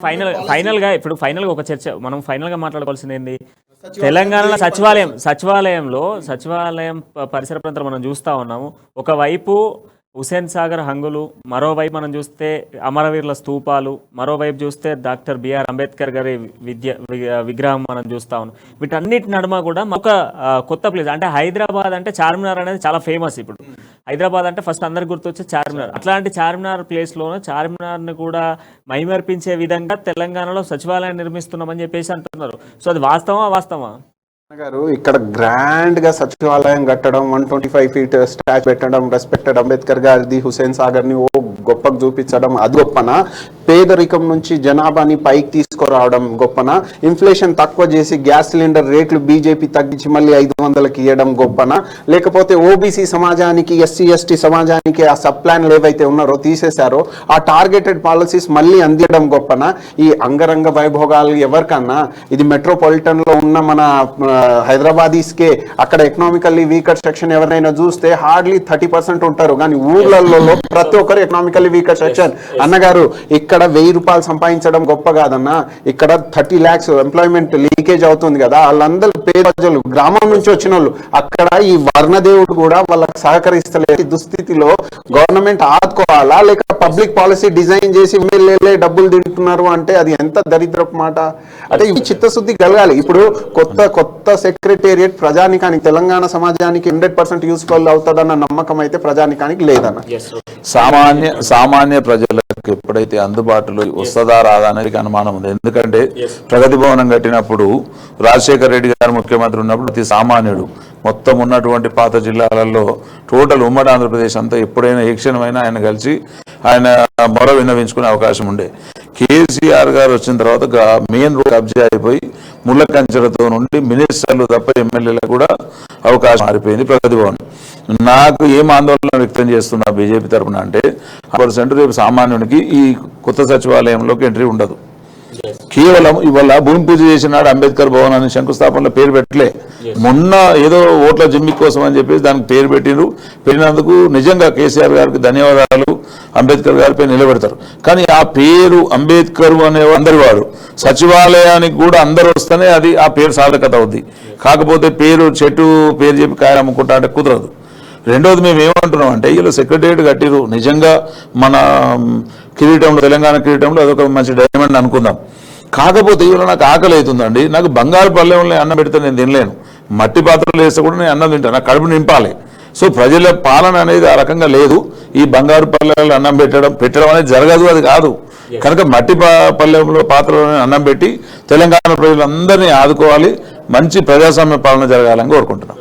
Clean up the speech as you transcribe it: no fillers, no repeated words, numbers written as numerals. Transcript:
Final గా ఒక చర్చ మనం ఫైనల్ గా మాట్లాడుకోవాల్సింది ఏంది తెలంగాణలో సచివాలయం పరిసర ప్రాంతాలు మనం చూస్తా ఉన్నాము. ఒకవైపు హుసేన్ సాగర్ హంగులు, మరోవైపు మనం చూస్తే అమరవీరుల స్తూపాలు, మరోవైపు చూస్తే డాక్టర్ బిఆర్ అంబేద్కర్ గారి విగ్రహం మనం చూస్తా ఉన్నాం. వీటన్నిటి నడుమ కూడా ఒక కొత్త ప్లేస్ అంటే హైదరాబాద్ అంటే చార్మినార్ అనేది చాలా ఫేమస్. ఇప్పుడు హైదరాబాద్ అంటే ఫస్ట్ అందరికి గుర్తొచ్చే చార్మినార్. అట్లాంటి చార్మినార్ ప్లేస్లోనూ చార్మినార్ని కూడా మైమర్పించే విధంగా తెలంగాణలో సచివాలయం నిర్మిస్తున్నామని చెప్పేసి అంటున్నారు. సో అది వాస్తవా గారు ఇక్కడ గ్రాండ్ గా సచివాలయం కట్టడం, 125 feet స్టాచ్యూ పెట్టడం, రెస్పెక్టెడ్ అంబేద్కర్ గారిది, హుసేన్ సాగర్ ని గొప్పగా చూపించడం అది గొప్పనా? పేదరికం నుంచి జనాభాని పైకి తీసుకురావడం గొప్పనా? ఇన్ఫ్లేషన్ తక్కువ చేసి గ్యాస్ సిలిండర్ రేట్లు బీజేపీ తగ్గించి మళ్ళీ 500కి ఇవ్వడం గొప్పనా? లేకపోతే ఓబీసీ సమాజానికి, ఎస్సీ ఎస్టీ సమాజానికి ఆ సబ్ ప్లాన్లు ఏవైతే ఉన్నారో తీసేశారో ఆ టార్గెటెడ్ పాలసీస్ మళ్ళీ అందించడం గొప్పనా? ఈ అంగరంగ వైభోగాలు ఎవరికన్నా ఇది మెట్రోపాలిటన్ లో ఉన్న మన హైదరాబాదీస్కే, అక్కడ ఎకనామికల్లీ వీకర్ సెక్షన్ ఎవరైనా చూస్తే హార్డ్లీ 30% ఉంటారు, కానీ ఊర్లలో ప్రతి ఒక్కరు ఎకనామికల్లీ వీకర్ సెక్షన్. అన్నగారు ఇక్కడ 1000 రూపాయలు సంపాదించడం గొప్ప కాదన్నా, ఇక్కడ 30 lakhs ఎంప్లాయ్మెంట్ లీకేజ్ అవుతుంది కదా. వాళ్ళందరూ పేద ప్రజలు, గ్రామం నుంచి వచ్చిన వాళ్ళు. అక్కడ ఈ వర్ణదేవుడు కూడా వాళ్ళకి సహకరిస్తలేదు. దుస్థితిలో గవర్నమెంట్ ఆదుకోవాలా లేక పబ్లిక్ పాలసీ డిజైన్ చేసి ఎమ్మెల్యేలే డబ్బులు తింటున్నారు అంటే అది ఎంత దరిద్రపు మాట. అంటే ఈ చిత్తశుద్ధి కలగాలి. ఇప్పుడు కొత్త సెక్రటేరియట్ ప్రజానికానికి, తెలంగాణ సమాజానికి 100% యూస్ఫుల్ అవుతుందన్న నమ్మకం అయితే ప్రజానికానికి లేదన్న. సామాన్య ప్రజలకు ఎప్పుడైతే అందుబాటులో వస్తుందా రాదా అనేది అనుమానం ఉంది. ఎందుకంటే ప్రగతి భవనం కట్టినప్పుడు రాజశేఖర్ రెడ్డి గారు ముఖ్యమంత్రి ఉన్నప్పుడు ప్రతి సామాన్యుడు మొత్తం ఉన్నటువంటి పాత జిల్లాలలో టోటల్ ఉమ్మడి ఆంధ్రప్రదేశ్ అంతా ఎప్పుడైనా ఏ క్షణమైనా ఆయన కలిసి ఆయన మొర విన్నవించుకునే అవకాశం ఉండే. కేసీఆర్ గారు వచ్చిన తర్వాత మెయిన్ రోడ్ కబ్జా అయిపోయి ముళ్ళ కంచెలతో నుండి మినిస్టర్లు తప్ప ఎమ్మెల్యేలకు కూడా అవకాశం మారిపోయింది ప్రగతి భవన్. నాకు ఏం ఆందోళన వ్యక్తం చేస్తున్నా బీజేపీ తరఫున అంటే 100% రేపు సామాన్యునికి ఈ కొత్త సచివాలయంలోకి ఎంట్రీ ఉండదు. కేవలం ఇవాళ భూమి పూజ చేసినాడు అంబేద్కర్ భవన్ అని శంకుస్థాపనలో పేరు పెట్టలే. మొన్న ఏదో ఓట్ల జిమ్మి కోసం అని చెప్పేసి దానికి పేరు పెట్టినందుకు నిజంగా కేసీఆర్ గారికి ధన్యవాదాలు. అంబేద్కర్ గారిపై నిలబెడతారు. కానీ ఆ పేరు అంబేద్కర్ అనే అందరి వాడు సచివాలయానికి కూడా అందరు వస్తేనే అది ఆ పేరు సార్థకత అవుద్ది. కాకపోతే చెట్టు పేరు చెప్పి కాయలు అమ్ముకుంటా అంటే కుదరదు. రెండోది మేము ఏమంటున్నాం అంటే వీళ్ళు సెక్రటేరియట్ కట్టిరు, నిజంగా మన కిరీటంలో, తెలంగాణ కిరీటంలో అదొక మంచి డైమండ్ అనుకుందాం. కాకపోతే ఇవాళ నాకు ఆకలి అవుతుందండి. నాకు బంగారు పల్లెంలో అన్నం పెడితే నేను తినలేను, మట్టి పాత్రలు వేస్తే కూడా నేను అన్నం తింటాను, నాకు కడుపు నింపాలి. సో ప్రజల పాలన అనేది ఆ రకంగా లేదు. ఈ బంగారు పల్లెల్లో అన్నం పెట్టడం అనేది జరగదు, అది కాదు. కనుక మట్టి పల్లెంలో పాత్రలో అన్నం పెట్టి తెలంగాణ ప్రజలందరినీ ఆదుకోవాలి, మంచి ప్రజాస్వామ్య పాలన జరగాలని కోరుకుంటున్నాం.